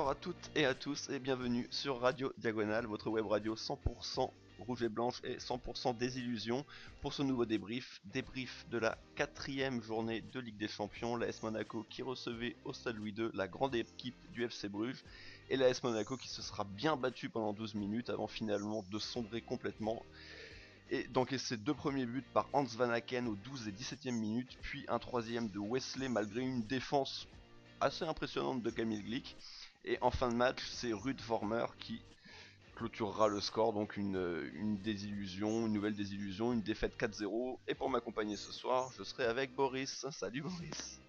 bonsoir à toutes et à tous et bienvenue sur Radio Diagonale, votre web radio 100% rouge et blanche et 100% désillusion pour ce nouveau débrief de la quatrième journée de Ligue des Champions, l'AS Monaco qui recevait au Stade Louis II la grande équipe du FC Bruges et l'AS Monaco qui se sera bien battu pendant 12 minutes avant finalement de sombrer complètement et d'encaisser deux premiers buts par Hans Van Aken aux 12 et 17e minutes, puis un troisième de Wesley malgré une défense assez impressionnante de Camille Glick. Et en fin de match, c'est Ruud Vormer qui clôturera le score, donc une désillusion, une nouvelle désillusion, une défaite 4-0. Et pour m'accompagner ce soir, je serai avec Boris. Salut Boris.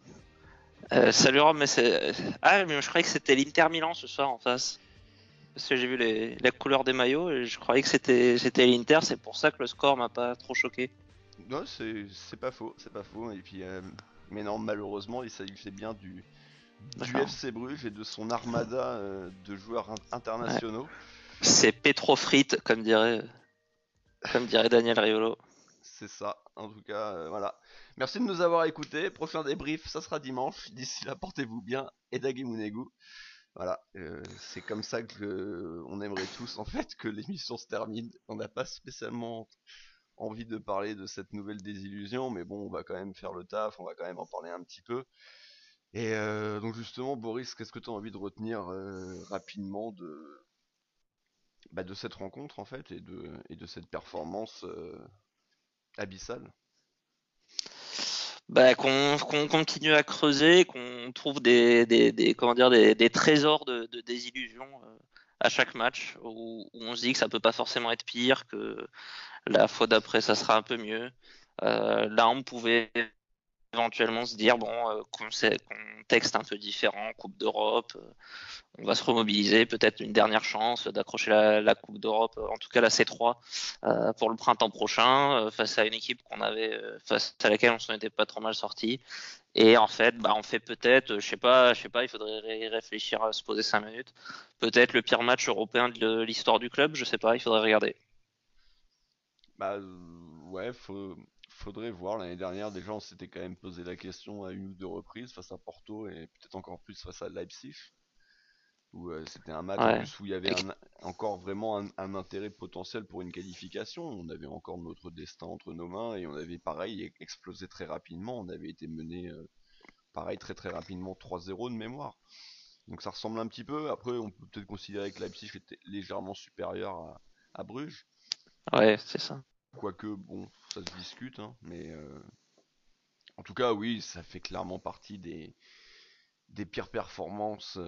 Salut Rob, mais c'est... Ah, mais je croyais que c'était l'Inter Milan ce soir en face. Parce que j'ai vu la couleur des maillots et je croyais que c'était l'Inter, c'est pour ça que le score m'a pas trop choqué. Non, c'est pas faux, c'est pas faux. Et puis, mais non, malheureusement, il s'agissait bien du D'accord. FC Bruges et de son armada de joueurs Ouais. internationaux. C'est Petro Frites, comme dirait Daniel Riolo. C'est ça, en tout cas, voilà. Merci de nous avoir écoutés. Prochain débrief, ça sera dimanche. D'ici là, portez-vous bien et Dagemunegu. Voilà, c'est comme ça que on aimerait tous en fait que l'émission se termine. On n'a pas spécialement envie de parler de cette nouvelle désillusion, mais bon, on va quand même faire le taf, on va quand même en parler un petit peu. Et donc justement, Boris, qu'est-ce que tu as envie de retenir rapidement de cette rencontre en fait et de cette performance abyssale? Bah, qu'on continue à creuser, qu'on trouve comment dire, des trésors de désillusion à chaque match, où on se dit que ça peut pas forcément être pire, que la fois d'après ça sera un peu mieux. Là, on pouvait éventuellement se dire bon, contexte un peu différent, Coupe d'Europe, on va se remobiliser, peut-être une dernière chance d'accrocher la Coupe d'Europe, en tout cas la C3 pour le printemps prochain, face à une équipe face à laquelle on s'en était pas trop mal sorti. Et en fait, bah on fait peut-être, je sais pas, il faudrait y réfléchir, à se poser 5 minutes. Peut-être le pire match européen de l'histoire du club, je sais pas, il faudrait regarder. Bah ouais, faudrait voir. L'année dernière, déjà, on s'était quand même posé la question à une ou deux reprises face à Porto et peut-être encore plus face à Leipzig, où c'était un match en Ouais. plus où il y avait Et encore vraiment un intérêt potentiel pour une qualification. On avait encore notre destin entre nos mains et on avait pareil explosé très rapidement. On avait été mené pareil très très rapidement 3-0 de mémoire. Donc ça ressemble un petit peu. Après, on peut peut-être considérer que Leipzig était légèrement supérieur à Bruges. ouais, c'est ça. Quoique, bon, ça se discute, hein, mais en tout cas, oui, ça fait clairement partie des pires performances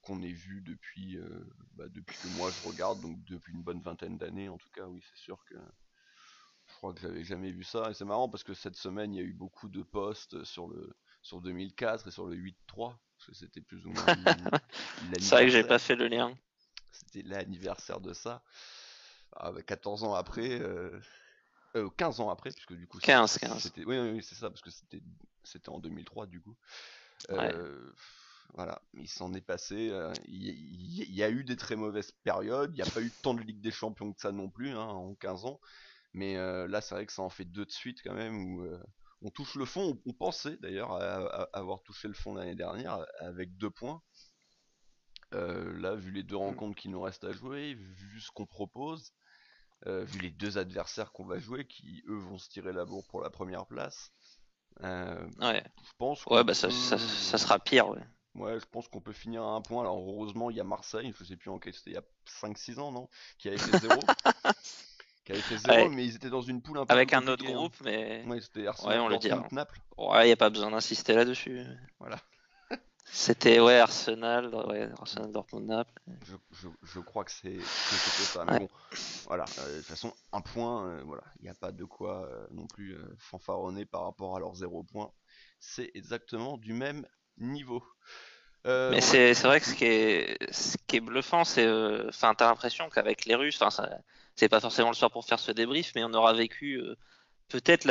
qu'on ait vues depuis que moi je regarde, donc depuis une bonne vingtaine d'années. En tout cas, oui, c'est sûr que je crois que j'avais jamais vu ça. Et c'est marrant parce que cette semaine, il y a eu beaucoup de posts sur 2004 et sur le 8-3, parce que c'était plus ou moins C'est vrai que j'ai l'anniversaire. pas fait le lien. C'était l'anniversaire de ça. Ah, bah, 14 ans après, 15 ans après, puisque du coup 15. c'était. Oui, oui, oui, c'est ça, parce que c'était en 2003 du coup. Ouais. Euh, voilà, il s'en est passé. Il y a eu des très mauvaises périodes. Il n'y a pas eu tant de Ligue des Champions que ça non plus, hein, en 15 ans. Mais là, c'est vrai que ça en fait deux de suite quand même où on touche le fond. On pensait d'ailleurs avoir touché le fond l'année dernière avec 2 points. Là, vu les deux rencontres qui nous restent à jouer, vu ce qu'on propose, vu les deux adversaires qu'on va jouer, qui eux vont se tirer la bourre pour la première place, Ouais. je pense Ouais, qu'on bah ça peut, sera pire, ouais. ouais, je pense qu'on peut finir à un point. Alors heureusement, il y a Marseille, je sais plus en quel c'était, il y a 5-6 ans, non, qui avait fait zéro, Ouais, mais ils étaient dans une poule un peu plus avec un autre compliquée, hein. groupe, mais Ouais, c'était ouais, Arsenal, on le Dortmund, dira. Naples, Ouais, y a pas besoin d'insister là-dessus. voilà. C'était ouais Arsenal, Dortmund, Naples. Je crois que c'était ça, mais Ouais. bon, voilà. De toute façon, un point, voilà, il n'y a pas de quoi non plus fanfaronner par rapport à leurs 0 points. C'est exactement du même niveau. Mais On va. c'est vrai que Oui. ce qui est bluffant, c'est enfin t'as l'impression qu'avec les Russes, enfin c'est pas forcément le soir pour faire ce débrief, mais on aura vécu peut-être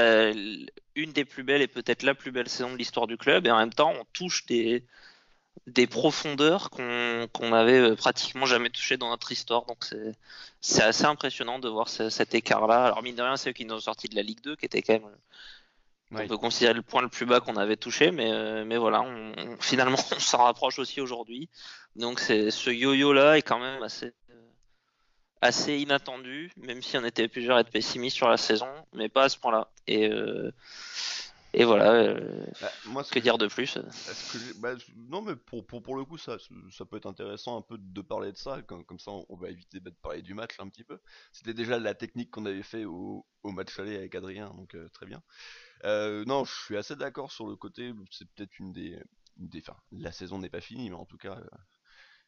une des plus belles et peut-être la plus belle saison de l'histoire du club, et en même temps on touche des profondeurs qu'on avait pratiquement jamais touché dans notre histoire. Donc c'est assez impressionnant de voir cet écart-là. Alors mine de rien, c'est eux qui nous ont sorti de la Ligue 2, qui était quand même On Ouais. peut considérer le point le plus bas qu'on avait touché, mais voilà, finalement, on s'en rapproche aussi aujourd'hui. Donc ce yo-yo là est quand même assez inattendu, même si on était plusieurs à être pessimistes sur la saison, mais pas à ce point-là. Et voilà, Bah, moi, que dire de plus? non, mais pour le coup, ça peut être intéressant un peu de parler de ça, comme ça on va éviter de parler du match un petit peu. C'était déjà la technique qu'on avait fait au match aller avec Adrien, donc très bien. Non, je suis assez d'accord sur le côté, c'est peut-être enfin, la saison n'est pas finie, mais en tout cas,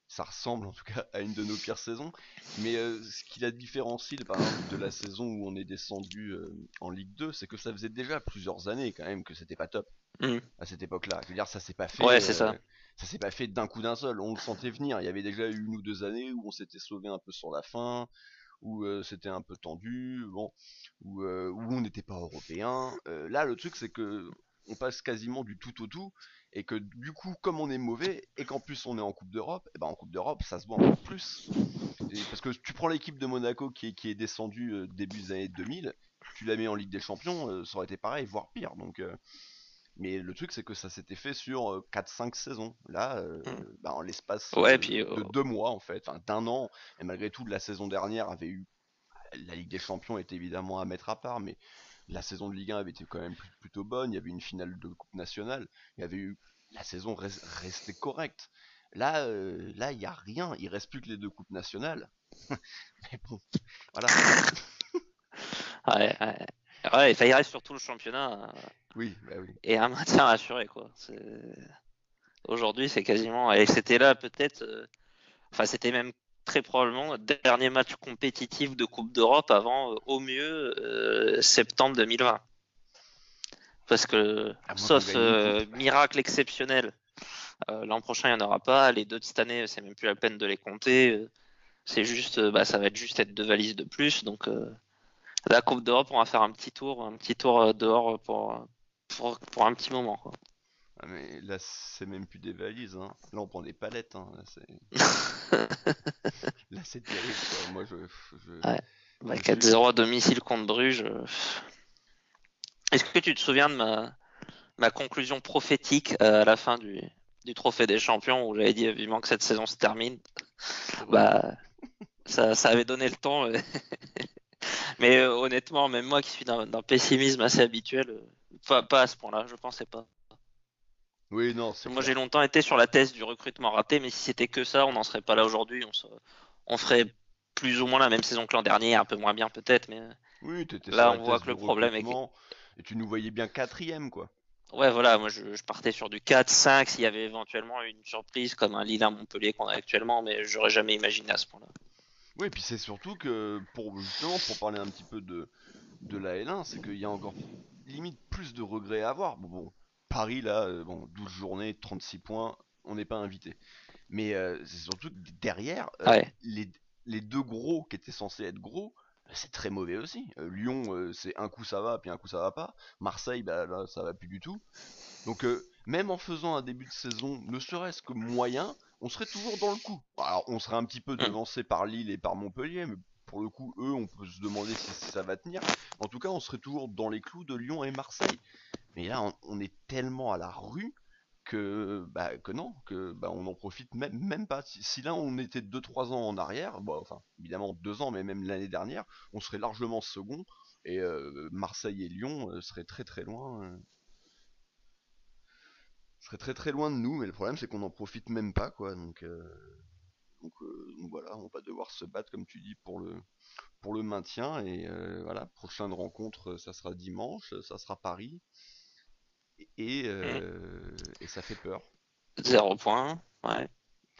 ça ressemble en tout cas à une de nos pires saisons. Mais ce qui la différencie, par exemple, de la saison où on est descendu en Ligue 2, c'est que ça faisait déjà plusieurs années quand même que c'était pas top Hmm. à cette époque-là. Je veux dire, Ouais, c'est ça. ça s'est pas fait d'un coup d'un seul. On le sentait venir. Il y avait déjà eu 1 ou 2 années où on s'était sauvé un peu sur la fin, où c'était un peu tendu, bon, où on n'était pas européen. Là, le truc, c'est que on passe quasiment du tout au tout, et que du coup, comme on est mauvais, et qu'en plus on est en Coupe d'Europe, et ben en Coupe d'Europe, ça se voit encore plus. Parce que tu prends l'équipe de Monaco qui est descendue début des années 2000, tu la mets en Ligue des Champions, ça aurait été pareil, voire pire. Donc, mais le truc, c'est que ça s'était fait sur 4-5 saisons. Là, Hmm. bah, en l'espace Ouais, puis de 2 mois, en fait, enfin d'1 an, et malgré tout, la saison dernière avait eu. La Ligue des Champions est évidemment à mettre à part, mais la saison de Ligue 1 avait été quand même plutôt bonne. Il y avait une finale de Coupe nationale. Il y avait eu. La saison restait correcte. Là, il n'y a rien. Il reste plus que les 2 coupes nationales. Mais bon, voilà. ouais, ouais. Ouais, enfin, il reste surtout le championnat Oui, bah oui. et un maintien assuré, quoi. Aujourd'hui, c'est quasiment. Et c'était là, peut-être. Enfin, c'était même très probablement le dernier match compétitif de Coupe d'Europe avant, au mieux, septembre 2020. Parce que, À moins qu'on sauf gagne une coupe. miracle exceptionnel, l'an prochain, il n'y en aura pas. Les deux de cette année, c'est même plus la peine de les compter. C'est juste, bah, ça va être juste être 2 valises de plus. Donc, la Coupe d'Europe, on va faire un petit tour dehors pour un petit moment, quoi. Ah, mais là, c'est même plus des valises, hein. Là, on prend des palettes, hein. Là, c'est terrible, quoi. Moi, Ouais. Bah, je suis. 4-0 à domicile contre Bruges. Est-ce que tu te souviens de ma conclusion prophétique à la fin du Trophée des Champions où j'avais dit vivement que cette saison se termine? C'est vrai? Bah, ça avait donné le temps. Mais honnêtement, même moi qui suis d'un pessimisme assez habituel, pas à ce point-là, je pensais pas. Oui, non, c'est Moi, j'ai clair. longtemps été sur la thèse du recrutement raté, mais si c'était que ça, on n'en serait pas là aujourd'hui. On ferait plus ou moins la même saison que l'an dernier, un peu moins bien peut-être, mais Oui, t'étais sur là, la on voit thèse que du le problème est que, recrutement et tu nous voyais bien quatrième, quoi. ouais, voilà, moi je partais sur du 4-5 s'il y avait éventuellement une surprise comme un Lille à Montpellier qu'on a actuellement, mais j'aurais jamais imaginé à ce point-là. Oui, et puis c'est surtout que, justement, pour parler un petit peu de la L1, c'est qu'il y a encore limite plus de regrets à avoir. Bon, Paris, là, bon, 12 journées, 36 points, on n'est pas invité. Mais c'est surtout que derrière, Ouais. les deux gros qui étaient censés être gros, c'est très mauvais aussi. Lyon, c'est un coup ça va, puis un coup ça va pas. Marseille, bah là, ça va plus du tout. Donc même en faisant un début de saison, ne serait-ce que moyen, on serait toujours dans le coup. Alors on serait un petit peu Hmm. devancé par Lille et par Montpellier, mais pour le coup, eux, on peut se demander si ça va tenir. En tout cas, on serait toujours dans les clous de Lyon et Marseille. Mais là, on est tellement à la rue que non, que bah, on en profite même pas. Si là on était 2-3 ans en arrière, bon, enfin évidemment 2 ans, mais même l'année dernière, on serait largement second et Marseille et Lyon seraient très très loin. Seraient très très loin de nous, mais le problème c'est qu'on n'en profite même pas, quoi. Donc voilà, on va devoir se battre comme tu dis pour le maintien et voilà, prochaine rencontre, ça sera dimanche, ça sera Paris Hmm. et ça fait peur. 0 point. Ouais.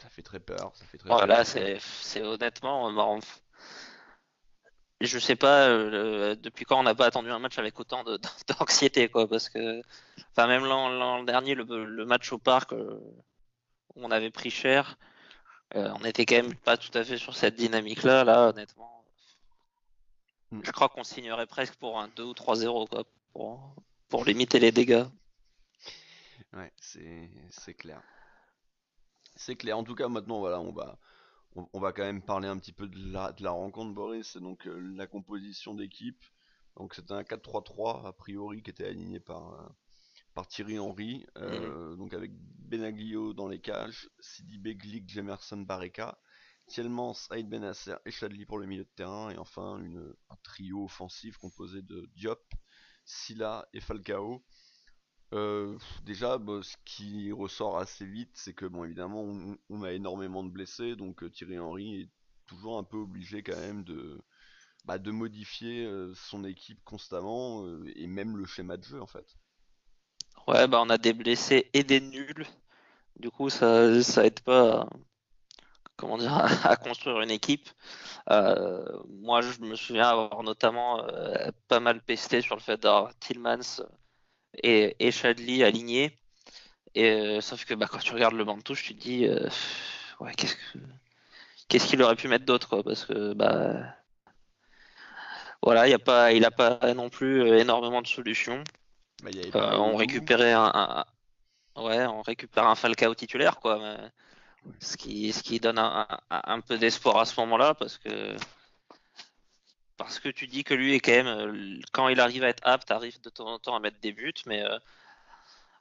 Ça fait très peur, ça fait très très Voilà, peur. c'est honnêtement marrant. Je sais pas depuis quand on n'a pas attendu un match avec autant d'anxiété, quoi, parce que, enfin, même l'an dernier, le match au parc, où on avait pris cher, on était quand même pas tout à fait sur cette dynamique-là. Là, honnêtement, Mm. je crois qu'on signerait presque pour un 2 ou 3-0, quoi, pour limiter les dégâts. Ouais, c'est clair. C'est clair. En tout cas, maintenant, voilà, on va quand même parler un petit peu de la rencontre, Boris. C'est donc la composition d'équipe. Donc c'était un 4-3-3 a priori qui était aligné par Thierry Henry, Mhm. donc avec Benaglio dans les cages, Sidibé, Glick, Jemerson, Barreca, Tielemans, Aïd Benasser et Chadli pour le milieu de terrain, et enfin un trio offensif composé de Diop, Silla et Falcao. Déjà, bah, ce qui ressort assez vite, c'est que bon, évidemment, on a énormément de blessés, donc Thierry Henry est toujours un peu obligé quand même de modifier son équipe constamment et même le schéma de jeu en fait. Ouais, bah on a des blessés et des nuls. Du coup, ça aide pas, comment dire, à construire une équipe. Moi, je me souviens avoir notamment pas mal pesté sur le fait d'avoir Tillmans et Chadli alignés. Sauf que bah, quand tu regardes le banc de touche, tu te dis, ouais, qu'est-ce qu'il aurait pu mettre d'autre, quoi, parce que bah voilà, il a pas non plus énormément de solutions. Bah, il n'y avait pas On Aoulou. récupérait ouais, on récupère un Falcao titulaire, quoi, mais Ouais. ce qui donne un peu d'espoir à ce moment-là, parce que tu dis que lui est quand même, quand il arrive à être apte, arrive de temps en temps à mettre des buts, mais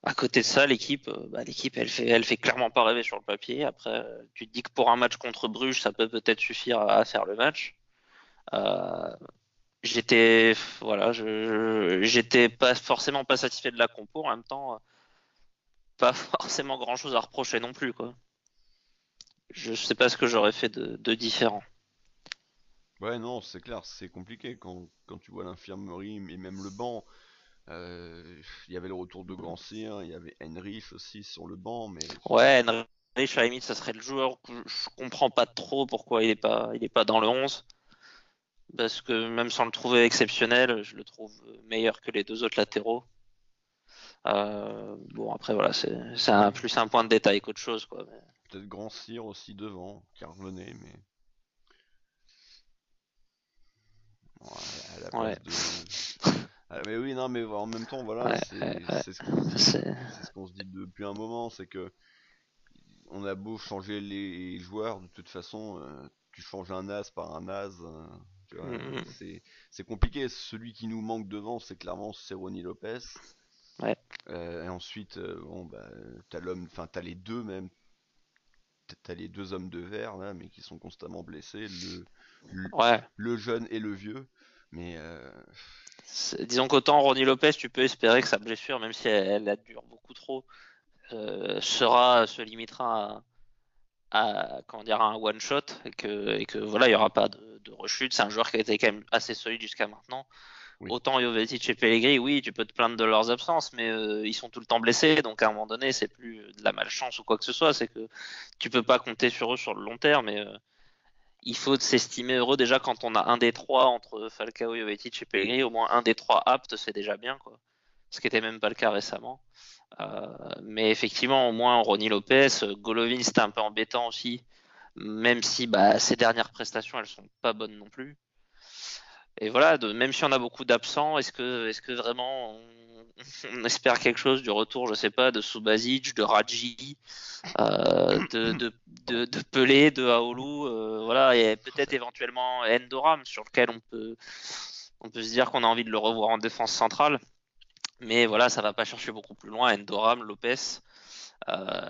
à côté de ça, l'équipe, elle fait clairement pas rêver sur le papier. Après, tu te dis que pour un match contre Bruges, ça peut peut-être suffire à faire le match. Euh, voilà, j'étais pas forcément pas satisfait de la compo. En même temps, pas forcément grand-chose à reprocher non plus, quoi. Je sais pas ce que j'aurais fait de différent. Ouais, non, c'est clair, c'est compliqué quand tu vois l'infirmerie et même le banc. Il y avait le retour de Grand Cyr, il y avait Henrich aussi sur le banc, mais Ouais, Enrich, à la limite, ça serait le joueur que je comprends pas trop pourquoi il est pas dans le 11. Parce que même sans le trouver exceptionnel, je le trouve meilleur que les deux autres latéraux. Bon, après, voilà, plus un point de détail qu'autre chose, quoi. peut-être Grand Cyr aussi devant, qui revenait, mais bon, à la Ouais, place de. Ah, mais oui, non, mais en même temps, voilà, ouais, ouais, ouais. c'est ce qu'on se dit, C'est, c'est ce qu'on se dit depuis un moment, c'est que on a beau changer les joueurs, de toute façon, tu changes un as par un as, tu vois, mm, c'est compliqué. Celui qui nous manque devant, c'est Ronny Lopez. ouais, Et ensuite, bon, bah, t'as l'homme, enfin, t'as les deux même, t'as les deux hommes de verre là, mais qui sont constamment blessés, le, ouais. le jeune et le vieux. Mais Disons qu'autant Ronny Lopez, tu peux espérer que sa blessure, même si elle dure beaucoup trop, se limitera comment dire, à un one shot et que voilà, il y aura pas de rechute. C'est un joueur qui a été quand même assez solide jusqu'à maintenant. oui, Autant Jovetic et Pellegrini, oui, tu peux te plaindre de leurs absences, mais ils sont tout le temps blessés, donc à un moment donné, c'est plus de la malchance ou quoi que ce soit, c'est que tu peux pas compter sur eux sur le long terme. Et il faut s'estimer heureux déjà quand on a un des trois entre Falcao, Jovetic et Pellegrini, au moins un des trois aptes, c'est déjà bien, quoi. Ce qui était même pas le cas récemment. Mais effectivement, au moins Ronny Lopez, Golovin, c'était un peu embêtant aussi, même si bah, ses dernières prestations, elles sont pas bonnes non plus. Et voilà, même si on a beaucoup d'absents, est-ce que vraiment on espère quelque chose du retour, je sais pas, de Subasic, de Raji, de Pelé, de Aoulou, voilà, et peut-être éventuellement Endoram sur lequel on peut se dire qu'on a envie de le revoir en défense centrale. Mais voilà, ça va pas chercher beaucoup plus loin. Endoram, Lopez,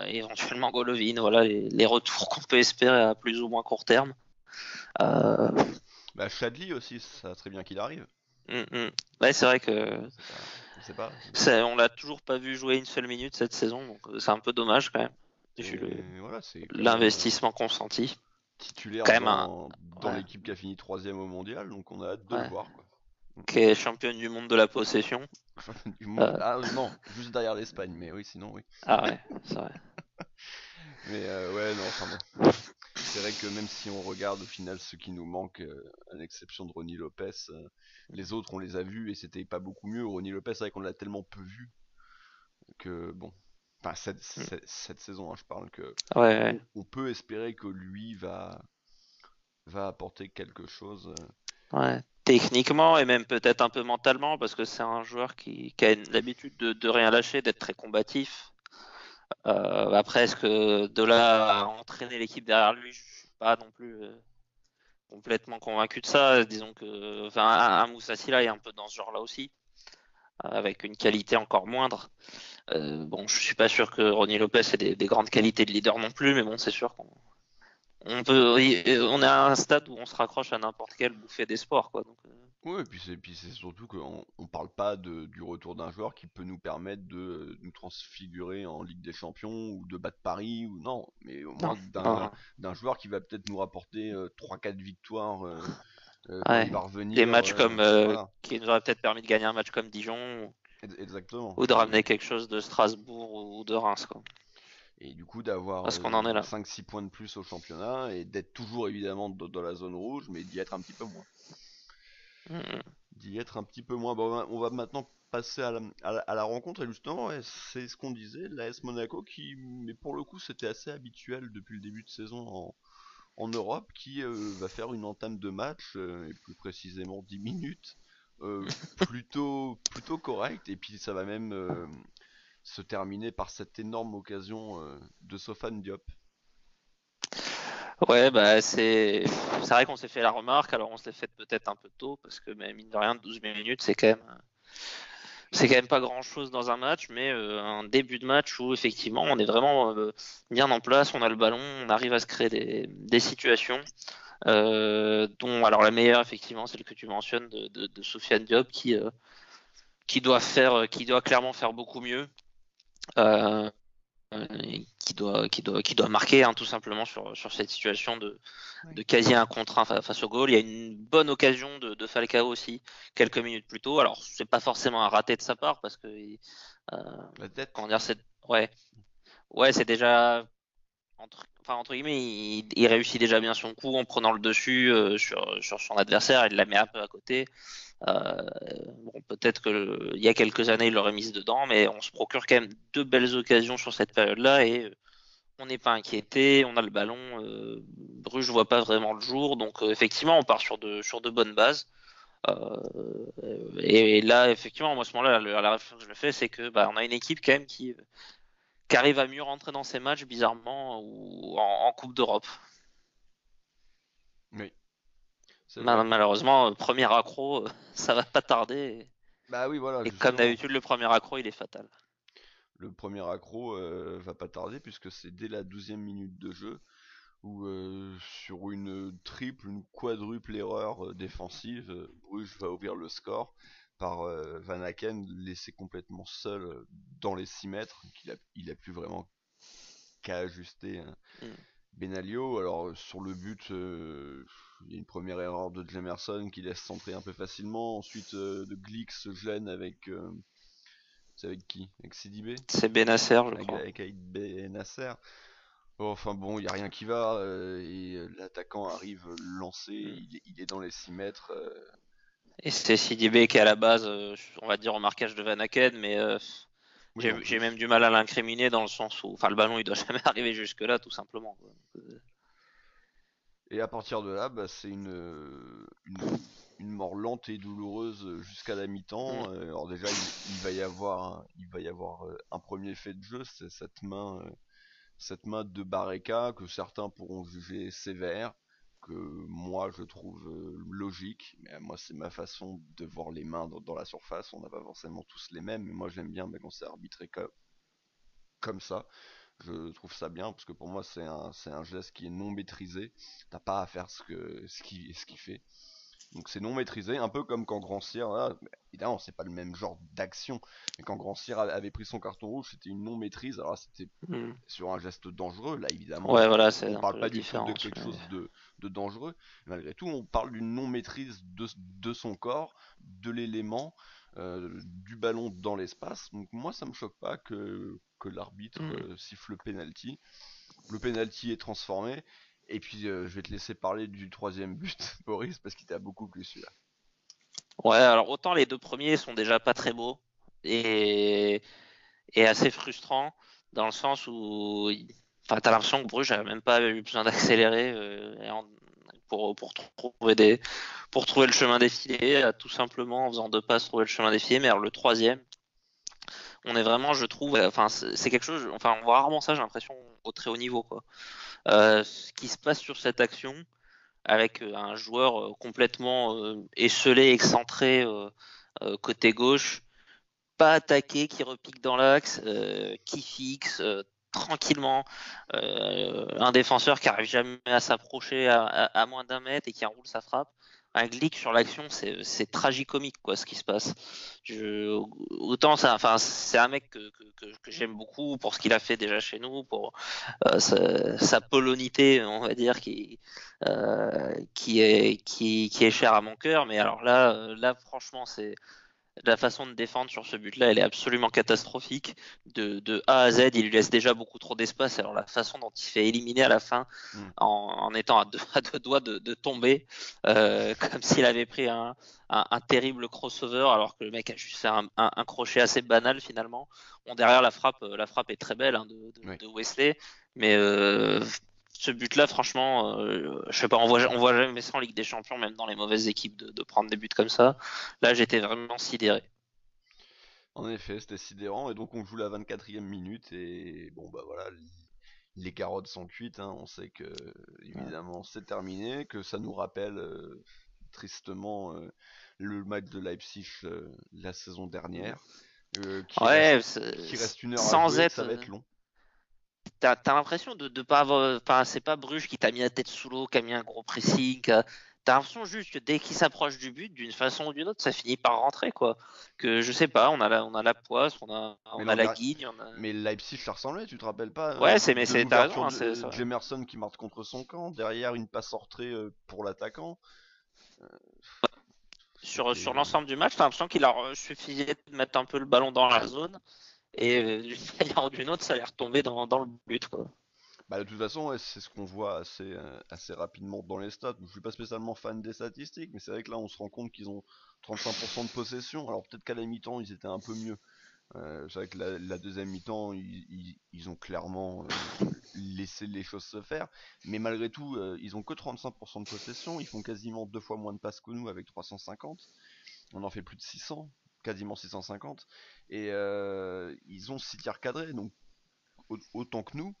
et éventuellement Golovin, voilà les retours qu'on peut espérer à plus ou moins court terme. Euh, bah Chadli aussi, ça serait bien qu'il arrive. Ouais, c'est vrai que C'est pas, on sait pas. on l'a toujours pas vu jouer une seule minute cette saison, donc c'est un peu dommage quand même, vu C'est voilà, c'est quand même l'investissement consenti. titulaire Quand même un, dans ouais, l'équipe qui a fini troisième au mondial, donc on a hâte de le ouais, voir quoi. qui est championne du monde de la possession. Du monde. Euh, Ah non, juste derrière l'Espagne, mais oui, sinon oui. ah ouais, c'est vrai. Mais ouais, non, enfin bon. C'est vrai que même si on regarde au final ce qui nous manque, à l'exception de Ronny Lopez, les autres on les a vus et c'était pas beaucoup mieux. Ronny Lopez, c'est vrai qu'on l'a tellement peu vu que bon. Enfin, cette saison, hein, je parle que Ouais, ouais. on peut espérer que lui va apporter quelque chose. Ouais. Techniquement et même peut-être un peu mentalement, parce que c'est un joueur qui a l'habitude de rien lâcher, d'être très combatif. Après, est-ce que de là à entraîner l'équipe derrière lui, je suis pas non plus complètement convaincu de ça. Disons que, enfin, un Moussa Sylla est un peu dans ce genre-là aussi, avec une qualité encore moindre. Bon, je suis pas sûr que Ronnie Lopez ait des grandes qualités de leader non plus, mais bon, c'est sûr qu'on on est à un stade où on se raccroche à n'importe quelle bouffée d'espoir, quoi. Donc, Ouais, et puis c'est surtout qu'on parle pas du retour d'un joueur qui peut nous permettre de nous transfigurer en Ligue des Champions ou de battre Paris ou non, mais au non, moins non, d'un joueur qui va peut-être nous rapporter 3-4 victoires quand il ouais. va Des revenir. matchs comme Voilà, qui nous auraient peut-être permis de gagner un match comme Dijon exactement. ou de ramener quelque chose de Strasbourg ou de Reims, quoi. Et du coup d'avoir Parce qu'on en est là. 5-6 points de plus au championnat et d'être toujours évidemment dans la zone rouge, mais d'y être un petit peu moins. Mm. D'y être un petit peu moins. Bon, on va maintenant passer à la rencontre et justement ouais, c'est ce qu'on disait, l'AS Monaco qui, mais pour le coup c'était assez habituel depuis le début de saison en Europe, qui va faire une entame de match, et plus précisément 10 minutes, plutôt correct et puis ça va même se terminer par cette énorme occasion de Sofane Diop. Ouais, bah c'est vrai qu'on s'est fait la remarque. Alors on se l'est fait peut-être un peu tôt parce que mais mine de rien, 12 minutes, c'est quand même pas grand-chose dans un match, mais un début de match où effectivement on est vraiment bien en place, on a le ballon, on arrive à se créer des situations. Dont alors la meilleure effectivement celle que tu mentionnes de Sofiane Diop qui doit clairement faire beaucoup mieux. Euh, qui doit marquer hein, tout simplement sur cette situation Oui. de quasi un contre un face au goal. Il y a une bonne occasion de Falcao aussi quelques minutes plus tôt. Alors c'est pas forcément un raté de sa part parce que euh, La tête. comment dire ouais ouais c'est déjà entre guillemets il réussit déjà bien son coup en prenant le dessus sur son adversaire, il la met un peu à côté. Euh, bon, peut-être que il y a quelques années, il l'aurait mise dedans, mais on se procure quand même deux belles occasions sur cette période-là et on n'est pas inquiété, on a le ballon. Bruges voit pas vraiment le jour, donc effectivement, on part sur de bonnes bases. Euh, et là, effectivement, moi, à ce moment-là, la réflexion que je me fais, c'est que bah, on a une équipe quand même qui arrive à mieux rentrer dans ces matchs, bizarrement, ou en Coupe d'Europe. Oui, c'est vrai. Malheureusement, premier accro, ça va pas tarder. Bah oui, voilà, Et comme justement. d'habitude, le premier accro, il est fatal. Le premier accro va pas tarder puisque c'est dès la 12e minute de jeu où sur une triple, une quadruple erreur défensive, Bruges va ouvrir le score par Van Aken laissé complètement seul dans les 6 mètres, il a plus vraiment qu'à ajuster Mm. Benaglio. Alors sur le but, il y a une première erreur de Jemerson qui laisse centrer un peu facilement, ensuite de Glick se gêne avec... c'est avec qui? Avec Sidibé? C'est Benacer, je Avec, crois. avec Aïd Benasser. Enfin bon, il n'y a rien qui va, et l'attaquant arrive lancé, Mm. il est dans les 6 mètres. Et c'est Sidibé qui est à la base, on va dire, au marquage de Van Aken, mais Oui, en j'ai même plus. du mal à l'incriminer dans le sens où, enfin, le ballon, il doit jamais arriver jusque-là, tout simplement, quoi. Et à partir de là, bah, c'est une mort lente et douloureuse jusqu'à la mi-temps. Mm. Alors déjà, il va y avoir un premier fait de jeu, c'est cette main de Barreca que certains pourront juger sévère, que moi je trouve logique. Mais moi, c'est ma façon de voir les mains dans la surface. On n'a pas forcément tous les mêmes, mais moi j'aime bien quand c'est arbitré comme ça. Je trouve ça bien parce que pour moi c'est un geste qui est non maîtrisé. T'as pas à faire ce qu'il fait. Donc c'est non maîtrisé, un peu comme quand Grand Cyr, là, évidemment c'est pas le même genre d'action, mais quand Grand Cyr avait pris son carton rouge, c'était une non maîtrise. Alors là, c'était Mm. sur un geste dangereux. Là évidemment Ouais, voilà, on c'est un parle peu la pas du tout de différence. quelque chose de dangereux. Malgré tout, on parle d'une non maîtrise de son corps, de l'élément, du ballon dans l'espace. Donc moi ça me choque pas que l'arbitre Mm. siffle le penalty. Le penalty est transformé. Et puis je vais te laisser parler du troisième but, Boris, parce qu'il t'a beaucoup plu celui-là. Ouais, alors autant les deux premiers sont déjà pas très beaux et, et assez frustrants dans le sens où, enfin, t'as l'impression que Bruges a même pas eu besoin d'accélérer pour trouver le chemin défilé, tout simplement en faisant deux passes trouver le chemin défilé. Mais alors le troisième, on est vraiment, je trouve, enfin c'est quelque chose, enfin on voit rarement ça, j'ai l'impression au très haut niveau quoi. Ce qui se passe sur cette action, avec un joueur complètement esselé, excentré côté gauche, pas attaqué, qui repique dans l'axe, qui fixe tranquillement, un défenseur qui arrive jamais à s'approcher à moins d'1 mètre et qui enroule sa frappe. Un Glick sur l'action, c'est tragicomique quoi ce qui se passe. Autant ça, enfin c'est un mec que j'aime beaucoup pour ce qu'il a fait déjà chez nous, pour sa polonité on va dire qui est chère à mon cœur. Mais alors là franchement c'est la façon de défendre sur ce but-là, elle est absolument catastrophique. De A à Z, il lui laisse déjà beaucoup trop d'espace. Alors la façon dont il se fait éliminer à la fin, Mm. en étant à deux doigts de tomber, comme s'il avait pris un terrible crossover, alors que le mec a juste fait un crochet assez banal finalement. Bon, derrière la frappe est très belle hein, Oui. de Wesley, mais ce but-là, franchement, je sais pas, on voit jamais ça en Ligue des Champions, même dans les mauvaises équipes, de prendre des buts comme ça. Là, j'étais vraiment sidéré. En effet, c'était sidérant. Et donc on joue la 24e minute. Et bon, bah voilà, les carottes sont cuites, hein. On sait que, évidemment, c'est terminé. Que ça nous rappelle tristement le match de Leipzig la saison dernière. Ouais, Qui reste 1 heure à sans jouer et que ça être. va être long. T'as l'impression de pas avoir. Enfin, c'est pas Bruges qui t'a mis la tête sous l'eau, qui a mis un gros pressing. T'as l'impression juste que dès qu'il s'approche du but, d'une façon ou d'une autre, ça finit par rentrer, quoi. Que je sais pas, on a la poisse, Mais on a l'an la dernier, guigne, on a. mais Leipzig, ça ressemblait, tu te rappelles pas Ouais, mais de t'as raison, l'ouverture hein, de c'est vrai. Jemerson qui marque contre son camp, derrière une passe en retrait pour l'attaquant. Sur C'était. l'ensemble du match, t'as l'impression qu'il a suffi de mettre un peu le ballon dans la zone, et d'une manière ou d'une autre, ça allait retomber dans le but, quoi. Bah, de toute façon, ouais, c'est ce qu'on voit assez rapidement dans les stats. Je suis pas spécialement fan des statistiques, mais c'est vrai que là, on se rend compte qu'ils ont 35% de possession. Alors peut-être qu'à la mi-temps, ils étaient un peu mieux. C'est vrai que la deuxième mi-temps, ils ont clairement laissé les choses se faire. Mais malgré tout, ils ont que 35% de possession. Ils font quasiment 2 fois moins de passes que nous avec 350. On en fait plus de 600, quasiment 650. Et ils ont 6 tirs cadrés, donc autant que nous.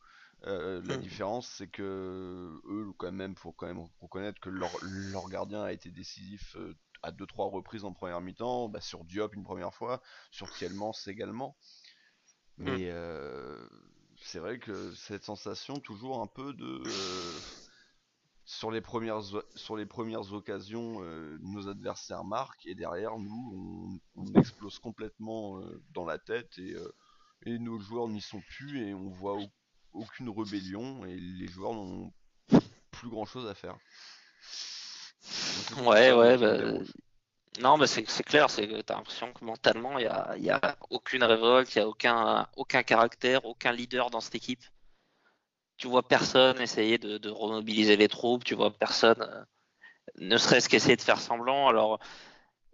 La Mm. différence, c'est que eux, quand même, faut quand même reconnaître que leur gardien a été décisif à 2-3 reprises en première mi-temps, bah, sur Diop une première fois, sur Thielmans également. Mm. Mais c'est vrai que cette sensation toujours un peu de sur les premières occasions, nos adversaires marquent et derrière nous, on explose complètement dans la tête et nos joueurs n'y sont plus et on voit aucune rébellion et les joueurs n'ont plus grand chose à faire. Donc c'est surtout Ouais, ça, moi, ouais, qui me bah, dérange. non, mais c'est clair, c'est que t'as l'impression que mentalement, il y a aucune révolte, il y a aucun caractère, aucun leader dans cette équipe. Tu vois personne essayer de remobiliser les troupes, tu vois personne, ne serait-ce qu'essayer de faire semblant. Alors,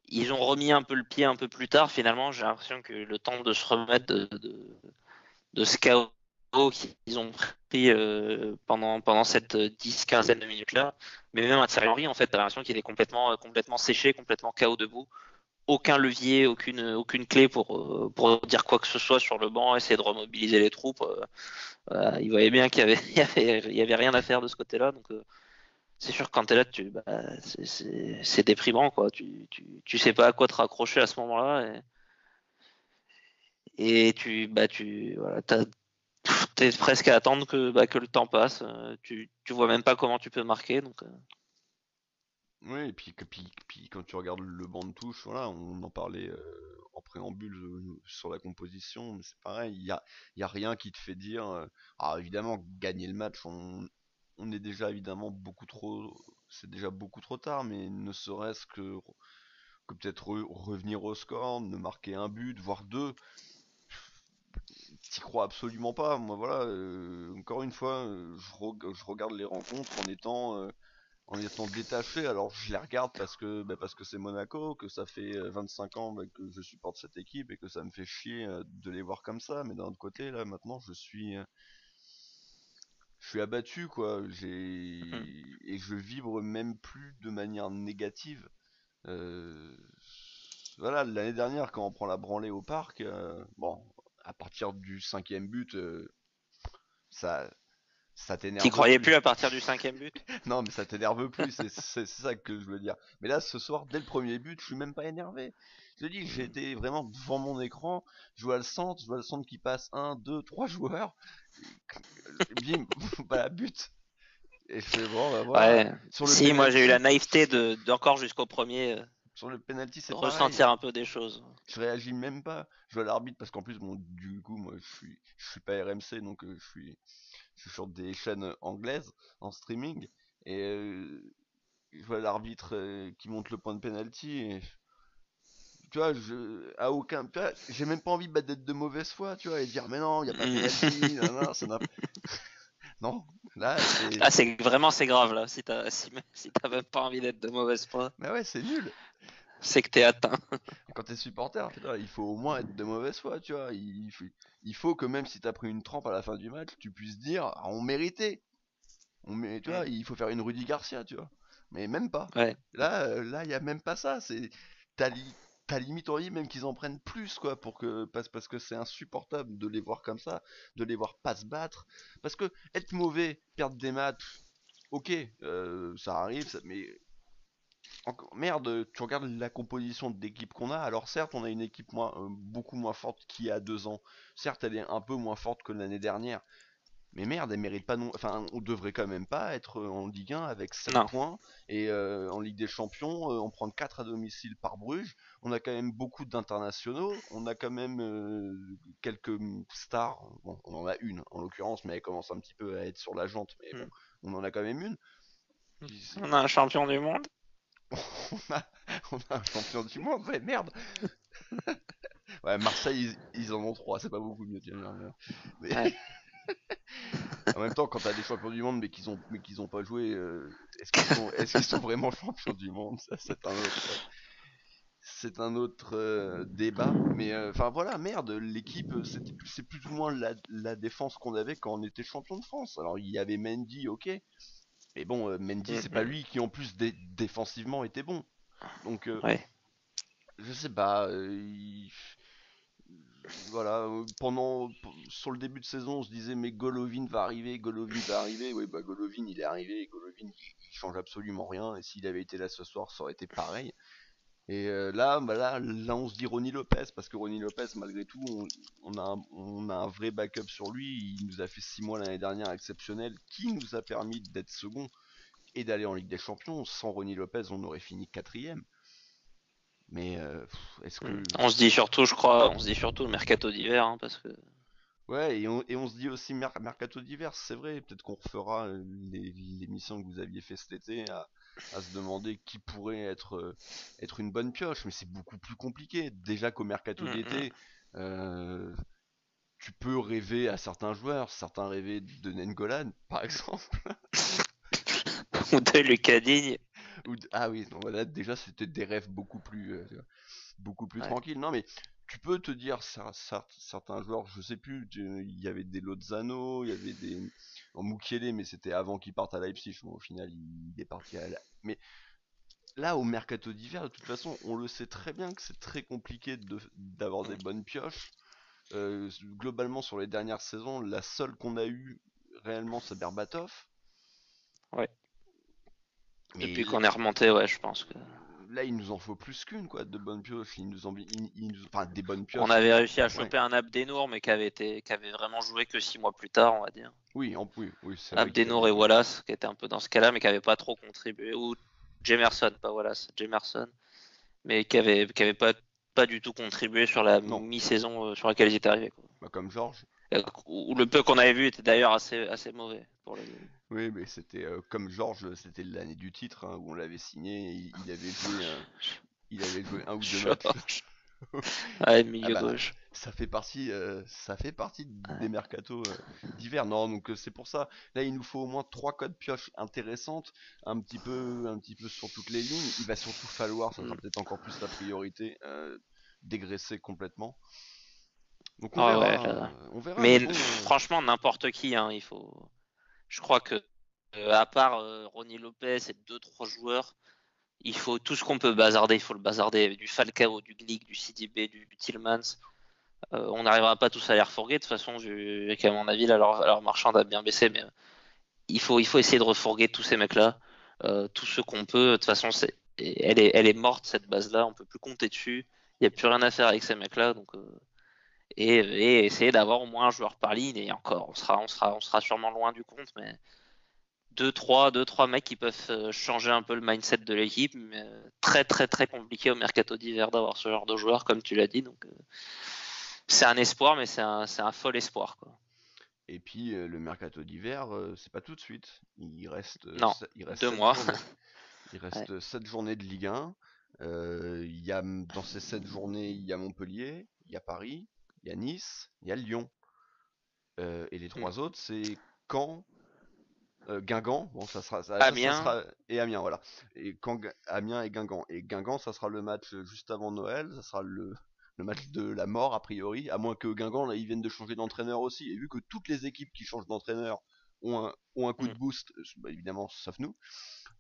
ils ont remis un peu le pied un peu plus tard, finalement, j'ai l'impression que le temps de se remettre de ce chaos qu'ils ont pris pendant cette 10-15 de minutes-là. Mais même à Thierry Henry, en fait, t'as l'impression qu'il est complètement séché, complètement KO debout. Aucun levier, aucune clé pour dire quoi que ce soit sur le banc, essayer de remobiliser les troupes. Il voyait bien qu'il y avait, il y avait rien à faire de ce côté-là. Donc, c'est sûr que quand t'es là, c'est déprimant, quoi. Tu sais pas à quoi te raccrocher à ce moment-là. Et voilà, t'es presque à attendre que le temps passe. Tu vois même pas comment tu peux marquer. Donc, Oui, et puis quand tu regardes le banc de touche, voilà, on en parlait en préambule sur la composition, mais c'est pareil, il y a rien qui te fait dire. Alors évidemment, gagner le match, on est déjà évidemment beaucoup trop. C'est déjà beaucoup trop tard, mais ne serait-ce que peut-être revenir au score, ne marquer un but, voire deux, t'y crois absolument pas. Moi, voilà, encore une fois, je regarde les rencontres en étant détaché. Alors je les regarde parce que c'est Monaco, que ça fait 25 ans que je supporte cette équipe et que ça me fait chier de les voir comme ça. Mais d'un autre côté, là maintenant, je suis abattu quoi. Et je vibre même plus de manière négative. Euh, voilà, l'année dernière quand on prend la branlée au parc, bon, à partir du cinquième but, ça ça T'y t'énerve croyais plus. plus à partir du 5e but? Non, mais ça t'énerve plus, c'est ça que je veux dire. Mais là, ce soir, dès le premier but, je suis même pas énervé. Je te dis, j'étais vraiment devant mon écran, je vois le centre qui passe, un, deux, trois joueurs, bim, voilà, but. Et je fais, bon, bah voilà. Ouais. Sur le Si, moi j'ai eu la penalty, naïveté d'encore jusqu'au premier sur le penalty, c'est pareil. ressentir un peu des choses. Je réagis même pas. Je vois l'arbitre parce qu'en plus, bon, du coup, moi, je suis pas RMC, donc je suis sur des chaînes anglaises en streaming. Et je vois l'arbitre qui monte le point de penalty et tu vois, à aucun, tu vois, j'ai même pas envie d'être de mauvaise foi, tu vois, et dire mais non, il y a pas penalty, non, non, non, là Là, c'est grave là. Si t'as même pas envie d'être de mauvaise foi, mais ouais, c'est nul. c'est que t'es atteint. Quand t'es supporter, putain, il faut au moins être de mauvaise foi, tu vois, il faut que même si t'as pris une trempe à la fin du match, tu puisses dire ah, on méritait, tu vois, il faut faire une Rudy Garcia, tu vois, mais même pas. Ouais. Là, il y a même pas ça. T'as, li- t'as limite envie même qu'ils en prennent plus, quoi, parce que c'est insupportable de les voir comme ça, de les voir pas se battre. Parce que être mauvais, perdre des matchs, ok, ça arrive, mais merde, tu regardes la composition de l'équipe qu'on a. Alors certes, on a une équipe beaucoup moins forte qu'il y a 2 ans. Certes, elle est un peu moins forte que l'année dernière. Mais merde, elle mérite pas non. Enfin, on devrait quand même pas être en Ligue 1 avec 7 Non. points et en Ligue des Champions, on prend 4 à domicile par Bruges. On a quand même beaucoup d'internationaux. On a quand même quelques stars. Bon, on en a une en l'occurrence, mais elle commence un petit peu à être sur la jante. Mais bon, on en a quand même une. On a un champion du monde. On a, on a un champion du monde. Ouais, merde. Ouais, Marseille, ils en ont 3. C'est pas beaucoup mieux, tiens. Mais Ouais. en même temps, quand t'as des champions du monde mais qu'ils ont pas joué, est-ce qu'ils sont vraiment champions du monde? Ça, c'est un autre débat. Mais enfin voilà, merde, l'équipe, c'est plus ou moins la défense qu'on avait quand on était champion de France. Alors il y avait Mendy, ok, mais bon, Mendy, c'est pas lui qui en plus défensivement était bon. Donc Ouais. je sais pas. Voilà, sur le début de saison, on se disait mais Golovin va arriver, Golovin va arriver. Oui, bah Golovin il est arrivé, Golovin il change absolument rien. Et s'il avait été là ce soir, ça aurait été pareil. Et là, bah là, on se dit Ronny Lopez parce que Ronny Lopez, malgré tout, on a un vrai backup sur lui. Il nous a fait 6 mois l'année dernière exceptionnel, qui nous a permis d'être second et d'aller en Ligue des Champions. Sans Ronny Lopez, on aurait fini quatrième. Mais est-ce que On se dit surtout, je crois, on se dit surtout le mercato d'hiver, hein, parce que Ouais, et on se dit aussi Mercato d'hiver, c'est vrai, peut-être qu'on refera l'émission que vous aviez fait cet été à se demander qui pourrait être une bonne pioche, mais c'est beaucoup plus compliqué. Déjà qu'au Mercato d'été, euh, tu peux rêver à certains joueurs, certains rêvaient de Nengolan, par exemple, ou de Lucas Digne. ah oui, non, voilà, déjà c'était des rêves beaucoup plus Ouais. tranquilles. Non mais tu peux te dire certains joueurs, je sais plus, il y avait des Lozano, il y avait des en Mukiele, mais c'était avant qu'il parte à Leipzig. Bon, au final, il est parti mais là, au mercato d'hiver, de toute façon, on le sait très bien que c'est très compliqué d'avoir des bonnes pioches. Globalement, sur les dernières saisons, la seule qu'on a eue réellement, c'est Berbatov. Ouais. Mais Depuis qu'on est remonté, ouais, je pense que là, il nous en faut plus qu'une, quoi, de bonnes pioches. Enfin, des bonnes on pioches. avait réussi à Ouais. choper un Abdenour, mais qui avait vraiment joué que 6 mois plus tard, on va dire. Oui, oui, c'est vrai qu'il Abdenour avait et joué. Wallace, qui étaient un peu dans ce cas-là, mais qui n'avaient pas trop contribué. Ou Jemerson, pas Wallace, Jemerson, mais qui avait pas du tout contribué sur la Non, mi-saison sur laquelle ils étaient arrivés, quoi. bah, comme Georges. Ou le peu qu'on avait vu était d'ailleurs assez mauvais pour le. Oui, mais c'était comme Georges, c'était l'année du titre hein, où on l'avait signé. Il avait joué un ou deux matchs. George. Ouais, Ah milieu bah, gauche. ça fait partie des Ouais. mercatos d'hiver. Non, donc c'est pour ça. Là, il nous faut au moins 3 codes pioche intéressantes, un petit peu sur toutes les lignes. Il va surtout falloir, ça sera Mm. peut-être encore plus la priorité, dégraisser complètement. Donc on Ah verra, ouais, hein, là. on verra. Mais Mais bon, franchement, n'importe qui, hein, il faut. Je crois que à part Ronny Lopez et deux trois joueurs, il faut tout ce qu'on peut bazarder, il faut le bazarder. Du Falcao, du Glick, du CDB, du Tillmans. On n'arrivera pas tous à les refourguer de toute façon, vu qu'à mon avis, là, leur marchand a bien baissé. Mais il faut essayer de refourguer tous ces mecs-là, tous ceux qu'on peut. De toute façon, elle est morte cette base-là. On peut plus compter dessus. Il y a plus rien à faire avec ces mecs-là. Donc, et essayer d'avoir au moins un joueur par ligne. Et encore, on sera sûrement loin du compte, mais deux trois mecs qui peuvent changer un peu le mindset de l'équipe. Mais très très très compliqué au mercato d'hiver d'avoir ce genre de joueur, comme tu l'as dit. Donc, c'est un espoir, mais c'est un fol espoir, quoi. Et puis le mercato d'hiver, c'est pas tout de suite. Non, Il reste deux 7 mois. journées. Il Ouais. reste 7 journées de Ligue 1. Dans ces 7 journées, il y a Montpellier, il y a Paris, il y a Nice, il y a Lyon. Et les Mm. trois autres, c'est Caen, Guingamp. Bon, ça Amiens. sera. Et Amiens, voilà. Amiens et Guingamp. Et Guingamp, ça sera le match juste avant Noël. Ça sera le match de la mort, a priori. À moins que Guingamp, là, ils viennent de changer d'entraîneur aussi. Et vu que toutes les équipes qui changent d'entraîneur ont un coup de Mm. boost, bah, évidemment, sauf nous.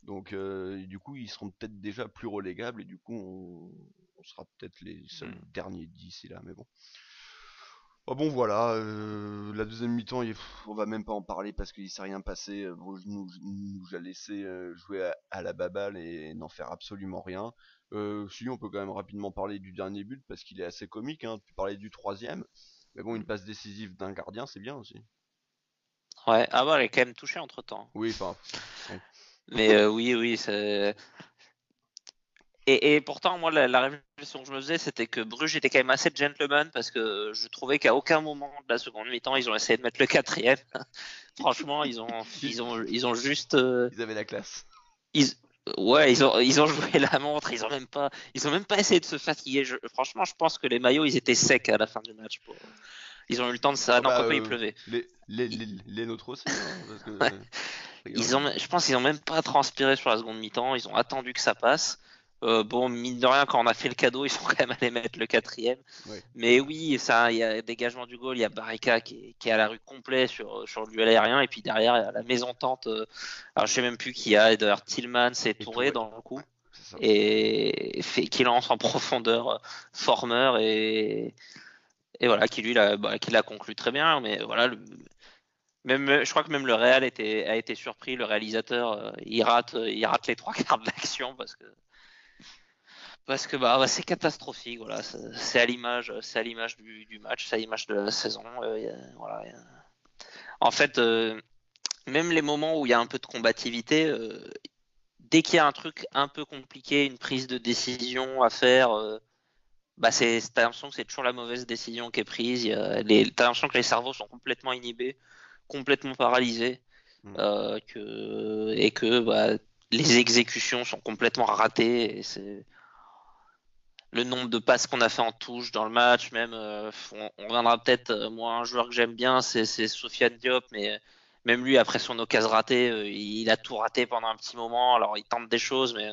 Donc, du coup, ils seront peut-être déjà plus relégables. Et du coup, on sera peut-être les seuls Mm. derniers d'ici là. Mais bon. Oh bon voilà, la deuxième mi-temps, on va même pas en parler parce qu'il s'est rien passé. Bruges nous a laissé jouer à la baballe et n'en faire absolument rien. Si on peut quand même rapidement parler du dernier but parce qu'il est assez comique. Hein. Tu parlais du troisième, mais bon, une passe décisive d'un gardien, c'est bien aussi. Ouais, ah bah elle est quand même touchée entre temps. Oui, enfin, oui. Mais oui, oui, c'est. Et pourtant, moi, la réflexion que je me faisais, c'était que Bruges était quand même assez gentleman parce que je trouvais qu'à aucun moment de la seconde mi-temps, ils ont essayé de mettre le quatrième. Franchement, Ils, ils ont juste, ils avaient la classe. ils, ouais, ils ont joué la montre. Ils ont même pas essayé de se fatiguer. Franchement, je pense que les maillots, ils étaient secs à la fin du match. Ils ont eu le temps de ça. Ah Non, bah, quoique il pleuvait. Ils, les nôtres aussi, hein, parce que, ouais. a priori. Je pense qu'ils ont même pas transpiré sur la seconde mi-temps. Ils ont attendu que ça passe. Bon, mine de rien, quand on a fait le cadeau, ils sont quand même allés mettre le quatrième. Ouais, c'est Mais vrai. oui, ça, il y a dégagement du goal, il y a Barreca qui est à la rue complet sur le duel aérien, et puis derrière, il y a la maison tente. Alors, je sais même plus qui y a, d'ailleurs, Tillman et Et Touré Touré, dans le ouais, coup, c'est ça. et qui lance en profondeur Former, et voilà, qui l'a conclu très bien. Mais voilà, je crois que même le Real a été surpris. Le réalisateur, il rate les trois quarts de l'action parce que c'est catastrophique. Voilà, c'est à l'image du match, c'est à l'image de la saison. Voilà. En fait, même les moments où il y a un peu de combativité, dès qu'il y a un truc un peu compliqué, une prise de décision à faire, t'as l'impression que c'est toujours la mauvaise décision qui est prise. T'as l'impression que les cerveaux sont complètement inhibés, complètement paralysés. Mm. Et que les exécutions sont complètement ratées. Et c'est le nombre de passes qu'on a fait en touche dans le match, même on reviendra peut-être. Moi, un joueur que j'aime bien, c'est Sofiane Diop, mais même lui, après son occasion ratée, il a tout raté pendant un petit moment. Alors, il tente des choses, mais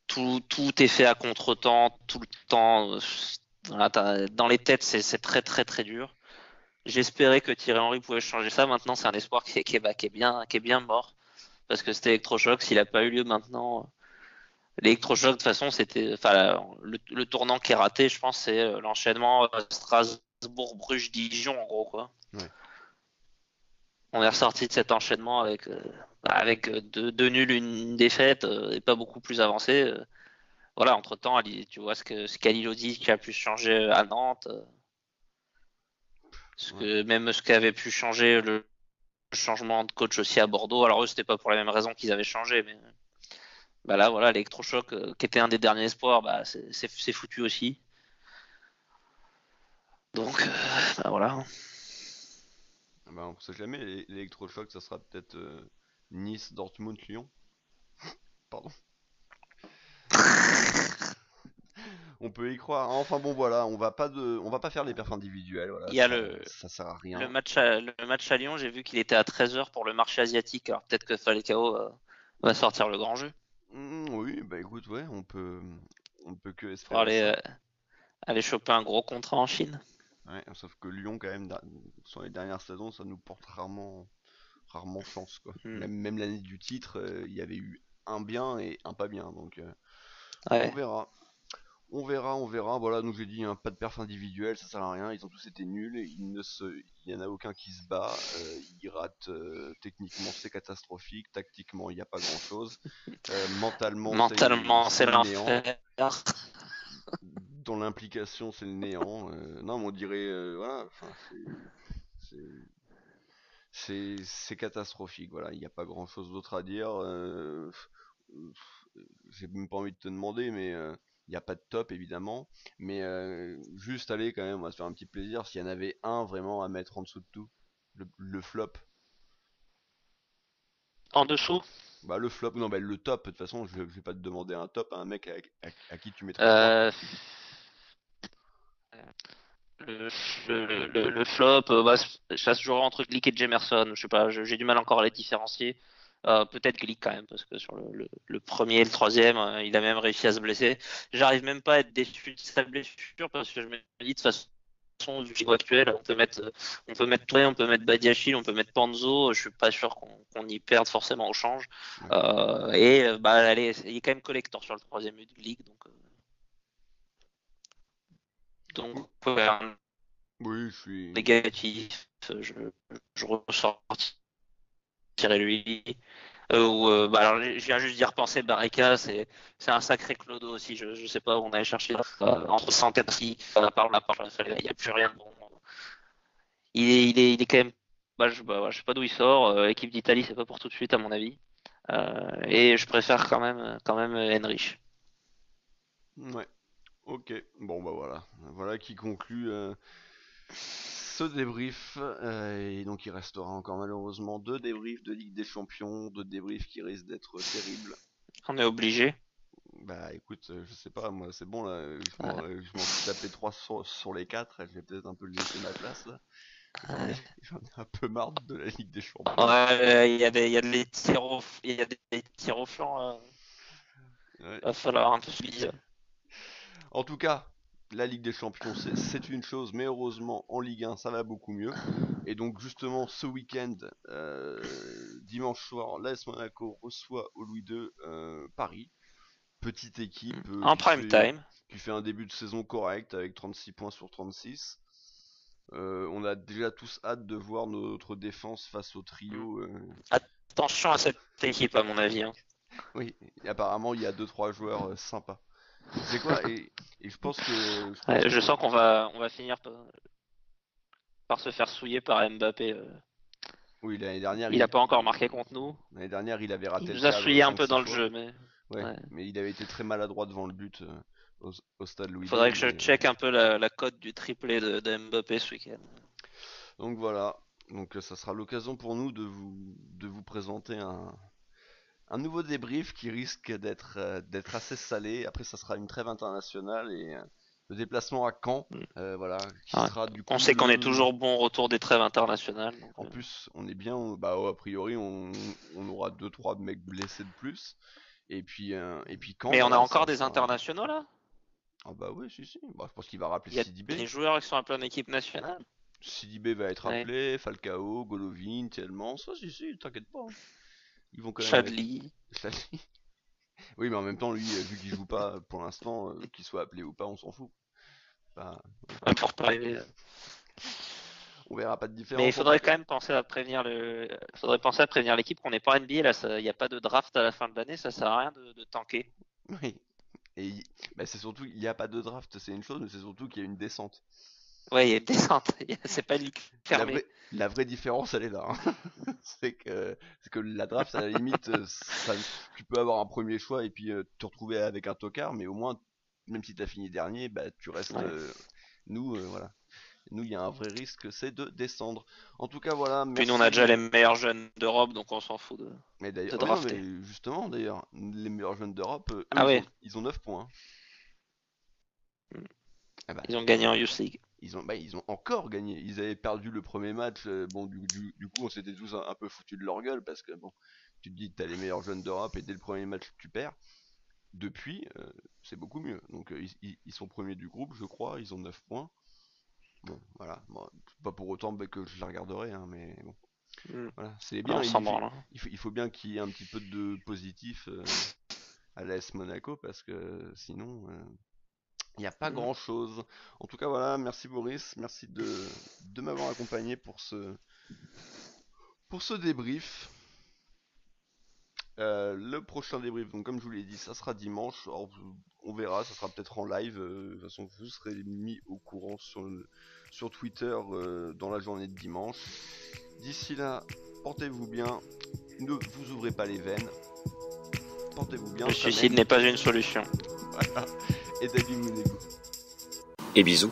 tout est fait à contre-temps, tout le temps. Voilà, dans les têtes, c'est très très très dur. J'espérais que Thierry Henry pouvait changer ça. Maintenant, c'est un espoir qui est bien mort parce que cet électrochoc, s'il n'a pas eu lieu maintenant, l'électrochoc de toute façon, le tournant qui est raté, je pense, c'est l'enchaînement Strasbourg-Bruges-Dijon en gros quoi. Ouais. On est ressorti de cet enchaînement avec deux nuls, une défaite et pas beaucoup plus avancé. Voilà, entre temps, tu vois ce qu'Alilodi qui a pu changer à Nantes, Ouais. ce qu'avait pu changer le changement de coach aussi à Bordeaux. Alors eux, c'était pas pour les mêmes raisons qu'ils avaient changé, mais là, voilà, l'électrochoc, qui était un des derniers espoirs, c'est foutu aussi. Donc, voilà. Ah bah, on sait jamais, l'électrochoc, ça sera peut-être Nice, Dortmund, Lyon. Pardon. On peut y croire. Enfin bon, voilà, on va pas faire les perfs individuels. Voilà, Il y a ça sert à le rien. match le match à Lyon, j'ai vu qu'il était à 13h pour le marché asiatique. Alors peut-être que Falcao va sortir le grand jeu Oui, bah écoute, ouais, on ne peut que pour espérer ça. aller choper un gros contrat en Chine. Ouais, sauf que Lyon, quand même, sur les dernières saisons, ça nous porte rarement chance, quoi. Hmm. Même l'année du titre, il y avait eu un bien et un pas bien, donc on Ouais. verra. On verra, on verra. Voilà, donc j'ai dit, hein, pas de perf individuelle, ça sert à rien. Ils ont tous été nuls. Il y en a aucun qui se bat. Ils ratent. Techniquement, c'est catastrophique. Tactiquement, il n'y a pas grand-chose. Mentalement, Mentalement, c'est c'est le néant. l'enfer. Dans l'implication, c'est le néant. Non, mais on dirait, voilà. Enfin, c'est, c'est catastrophique. Voilà, il n'y a pas grand-chose d'autre à dire. J'ai même pas envie de te demander, mais il n'y a pas de top évidemment. Mais juste aller quand même, on va se faire un petit plaisir. S'il y en avait un vraiment à mettre en dessous de tout, le flop. En dessous, Bah le flop, non, bah le top. De toute façon, je vais pas te demander un top à un mec à qui tu mettrais 3 quoi. euh, le, le flop, bah, ça se jouera entre Glick et Jemerson. Je sais pas, j'ai du mal encore à les différencier. Peut-être Glick quand même, parce que sur le premier et le troisième, il a même réussi à se blesser. J'arrive même pas à être déçu de sa blessure, parce que je me dis de toute façon, du niveau actuel, on peut mettre Touré, on peut mettre Badiachil, on peut mettre Panzo. Je suis pas sûr qu'on y perde forcément au change. Ouais. Bah, allez, il est quand même collector sur le troisième but de Ligue, donc Mm. ouais, un Oui, je suis. négatif, je ressortirais lui. Bah, alors, je viens juste d'y repenser, Barika, c'est un sacré clodo aussi. Je sais pas où on allait chercher entre 104 la part, il n'y a plus rien de bon. Il est quand même. Bah, je sais pas d'où il sort. Équipe d'Italie, c'est pas pour tout de suite, à mon avis. Et je préfère quand même Henrich. Ouais. Ok. Bon bah voilà. Voilà qui conclut ce débrief. Et donc il restera encore malheureusement deux débriefs de Ligue des Champions, deux débriefs qui risquent d'être terribles. On est obligé. Bah écoute, je sais pas, moi c'est bon là, Ouais. je m'en suis tapé trois sur les quatre, je vais peut-être un peu laisser ma place là. J'en ai, Ouais. j'en ai un peu marre de la Ligue des Champions. Ouais, il y a des tirs il y a des tirs au flanc. Ouais. Va falloir un peu suivre. En tout cas, la Ligue des Champions c'est une chose, mais heureusement en Ligue 1 ça va beaucoup mieux. Et donc justement ce week-end, dimanche soir, l'AS Monaco reçoit au Louis II Paris. Petite équipe En prime time. qui fait un début de saison correct avec 36 points sur 36. On a déjà tous hâte de voir notre défense face au trio. Attention à cette équipe, à mon avis, hein. Oui, apparemment il y a deux trois joueurs sympas. Tu sais quoi et je pense Ouais, qu'il je faut. sens qu'on va finir par se faire souiller par Mbappé. Oui, Il a pas encore marqué contre nous. l'année dernière il avait Il raté le nous a cadre souillé un cinq peu six dans le fois. jeu, mais Ouais, ouais. mais il avait été très maladroit devant le but au stade Louis II. Faudrait que je check un peu la cote du triplé de Mbappé ce week-end. Donc voilà. Donc ça sera l'occasion pour nous de vous présenter un nouveau débrief qui risque d'être assez salé. Après, ça sera une trêve internationale et le déplacement à Caen, Mm. voilà, qui Ouais. sera du On coup sait qu'on est le. toujours bon au retour des trêves internationales. En plus, on est bien, bah a priori, on aura deux trois mecs blessés de plus. Et puis Caen, Mais on a voilà, encore ça des sera. internationaux là. Ah bah oui, si si. Bah, je pense qu'il va rappeler Il y a Sidibé. des joueurs qui sont appelés en équipe nationale. Sidibé va être Ouais. appelé, Falcao, Golovin, Tielemans, ça si si, t'inquiète pas, hein. Ils vont quand même être. Chadli. Oui, mais en même temps, lui, vu qu'il joue pas pour l'instant, qu'il soit appelé ou pas, on s'en fout. Enfin, Pour pas rêver. on verra pas de Mais il différence en tout faudrait cas. quand même penser à prévenir faudrait penser à prévenir l'équipe qu'on n'est pas NBA là. Il n'y a pas de draft à la fin de l'année. Ça sert à rien de tanker. Oui. Et bah, c'est surtout il n'y a pas de draft, c'est une chose, mais c'est surtout qu'il y a une descente. Ouais, il y a une descente. C'est pas une ligue fermée. La vraie différence, elle est là, hein. C'est que la draft, à la limite, tu peux avoir un premier choix et puis te retrouver avec un tocard, mais au moins, même si tu as fini dernier, bah, tu restes. Ouais. Nous, voilà. Nous, il y a un vrai risque, c'est de descendre. En tout cas, voilà, Puis nous, on a déjà merci. les meilleurs jeunes d'Europe, donc on s'en fout Mais d'ailleurs, de oui, non, drafter. mais justement, d'ailleurs, les meilleurs jeunes d'Europe, eux, Ah ouais, ils ont 9 points, hein. Ah bah, ils ont gagné en Youth League. ils ont encore gagné. Ils avaient perdu le premier match. Bon, du coup, on s'était tous un peu foutu de leur gueule parce que, bon, tu te dis, t'as les meilleurs jeunes d'Europe et dès le premier match, tu perds. Depuis, c'est beaucoup mieux. Donc, ils sont premiers du groupe, je crois. Ils ont 9 points. Bon, voilà. Bon, pas pour autant bah, que je la regarderai, hein, mais bon. Hmm. Voilà, c'est bien. On s'en branle, hein. Il faut bien qu'il y ait un petit peu de positif à l'AS Monaco parce que sinon, Il n'y a pas grand chose. En tout cas, voilà, merci Boris, merci de m'avoir accompagné pour ce débrief. Le prochain débrief, donc comme je vous l'ai dit, ça sera dimanche. Alors, on verra, ça sera peut-être en live. De toute façon, vous serez mis au courant sur Twitter dans la journée de dimanche. D'ici là, portez-vous bien. Ne vous ouvrez pas les veines. Portez-vous bien. Le suicide n'est pas une solution. Voilà. Et David Mounegou. Et bisous.